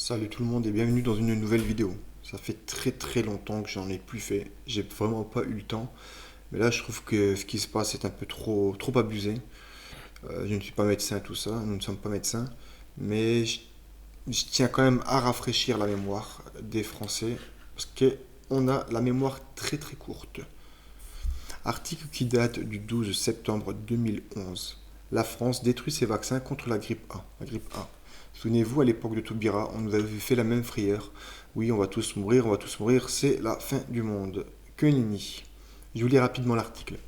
Salut tout le monde et bienvenue dans une nouvelle vidéo. Ça fait très longtemps que j'en ai plus fait. J'ai vraiment pas eu le temps. Mais là, je trouve que ce qui se passe est un peu trop abusé. Je ne suis pas médecin, tout ça. Nous ne sommes pas médecins. Mais je tiens quand même à rafraîchir la mémoire des Français. Parce qu'on a la mémoire très courte. Article qui date du 12 septembre 2011. La France détruit ses vaccins contre la grippe A. La grippe A. Souvenez-vous, à l'époque de Toubira, on nous avait fait la même frayeur. Oui, on va tous mourir, c'est la fin du monde. Que nenni. Je vous lis rapidement l'article.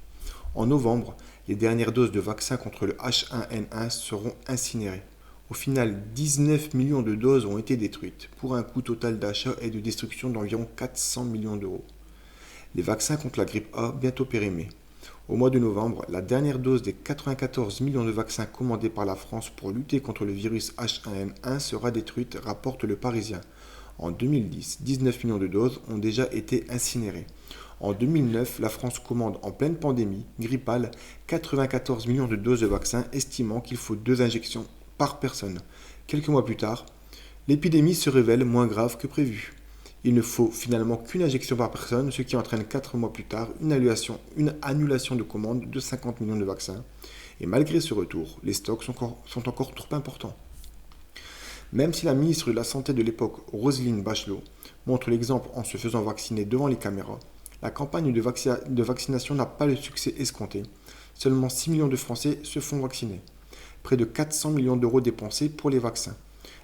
En novembre, les dernières doses de vaccin contre le H1N1 seront incinérées. Au final, 19 millions de doses ont été détruites, pour un coût total d'achat et de destruction d'environ 400 millions d'euros. Les vaccins contre la grippe A bientôt périmés. Au mois de novembre, la dernière dose des 94 millions de vaccins commandés par la France pour lutter contre le virus H1N1 sera détruite, rapporte le Parisien. En 2010, 19 millions de doses ont déjà été incinérées. En 2009, la France commande en pleine pandémie grippale 94 millions de doses de vaccins, estimant qu'il faut 2 injections par personne. Quelques mois plus tard, l'épidémie se révèle moins grave que prévu. Il ne faut finalement qu'une injection par personne, ce qui entraîne 4 mois plus tard une annulation de commande de 50 millions de vaccins. Et malgré ce retour, les stocks sont encore trop importants. Même si la ministre de la Santé de l'époque, Roselyne Bachelot, montre l'exemple en se faisant vacciner devant les caméras, la campagne de vaccination n'a pas le succès escompté. Seulement 6 millions de Français se font vacciner. Près de 400 millions d'euros dépensés pour les vaccins.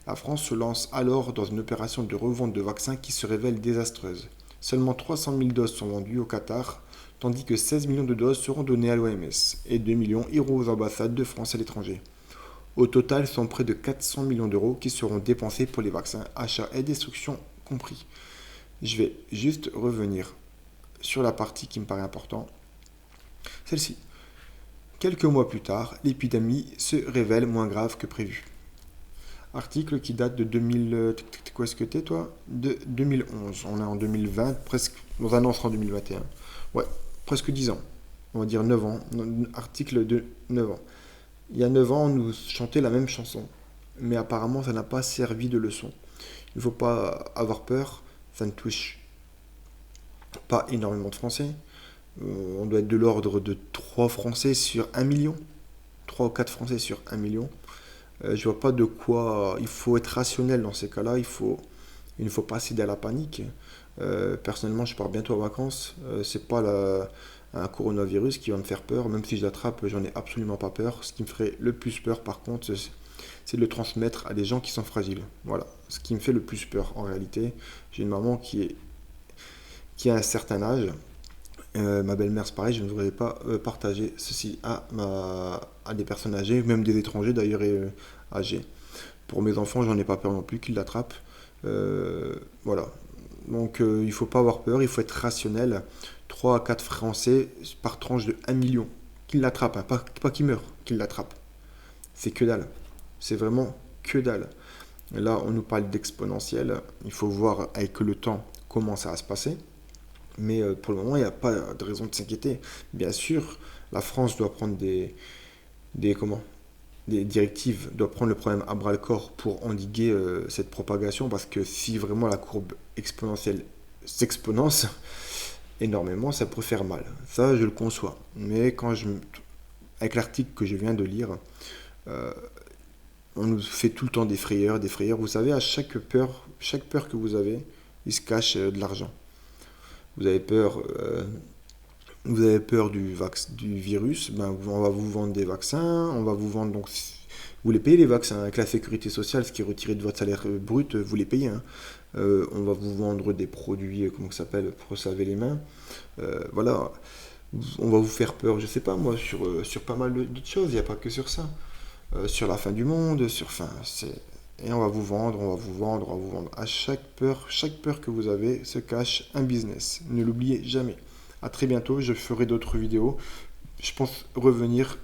La France se lance alors dans une opération de revente de vaccins qui se révèle désastreuse. Seulement 300 000 doses sont vendues au Qatar, tandis que 16 millions de doses seront données à l'OMS et 2 millions iront aux ambassades de France à l'étranger. Au total, ce sont près de 400 millions d'euros qui seront dépensés pour les vaccins, achats et destruction compris. Je vais juste revenir sur la partie qui me paraît importante. Celle-ci. Quelques mois plus tard, l'épidémie se révèle moins grave que prévu. Article qui date de 2000. Quoi est-ce que t'es toi? De 2011. On est en 2020, presque. Dans un an, on sera en 2021. Ouais, presque 10 ans. On va dire 9 ans. Article de 9 ans. Il y a 9 ans, on nous chantait la même chanson. Mais apparemment, ça n'a pas servi de leçon. Il ne faut pas avoir peur. Ça ne touche pas énormément de Français. On doit être de l'ordre de 3 Français sur 1 million. 3 ou 4 Français sur 1 million. Je vois pas de quoi. Il faut être rationnel dans ces cas-là. Il ne faut pas céder à la panique. Personnellement, je pars bientôt en vacances. C'est pas un coronavirus qui va me faire peur. Même si je l'attrape, j'en ai absolument pas peur. Ce qui me ferait le plus peur, par contre, c'est de le transmettre à des gens qui sont fragiles. Voilà. Ce qui me fait le plus peur en réalité. J'ai une maman qui a un certain âge. Ma belle-mère, c'est pareil, je ne voudrais pas partager ceci à des personnes âgées, même des étrangers d'ailleurs âgés. Pour mes enfants, j'en ai pas peur non plus qu'ils l'attrapent. Voilà. Donc il ne faut pas avoir peur, il faut être rationnel. 3 à 4 Français par tranche de 1 million qu'ils l'attrapent, hein, pas qu'ils meurent, qu'ils l'attrapent. C'est que dalle. C'est vraiment que dalle. Et là, on nous parle d'exponentiel. Il faut voir avec le temps comment ça va se passer. Mais pour le moment, il n'y a pas de raison de s'inquiéter. Bien sûr, la France doit prendre comment, des directives, doit prendre le problème à bras le corps pour endiguer cette propagation, parce que si vraiment la courbe exponentielle s'exponence énormément, ça peut faire mal. Ça, je le conçois. Mais avec l'article que je viens de lire, euh, on nous fait tout le temps des frayeurs, des frayeurs. Vous savez, à chaque peur que vous avez, il se cache de l'argent. Vous avez peur, du virus, ben, on va vous vendre des vaccins, on va vous vendre donc vous les payez les vaccins avec la sécurité sociale, ce qui est retiré de votre salaire brut, vous les payez, hein. On va vous vendre des produits, comment ça s'appelle, pour se laver les mains. Voilà, on va vous faire peur, je sais pas moi, sur pas mal d'autres choses, il n'y a pas que sur ça. Sur la fin du monde, et on va vous vendre, on va vous vendre, on va vous vendre. À chaque peur que vous avez se cache un business. Ne l'oubliez jamais. À très bientôt, je ferai d'autres vidéos. Je pense revenir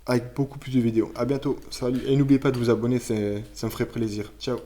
avec beaucoup plus de vidéos. À bientôt, salut. Et n'oubliez pas de vous abonner, ça me ferait plaisir. Ciao.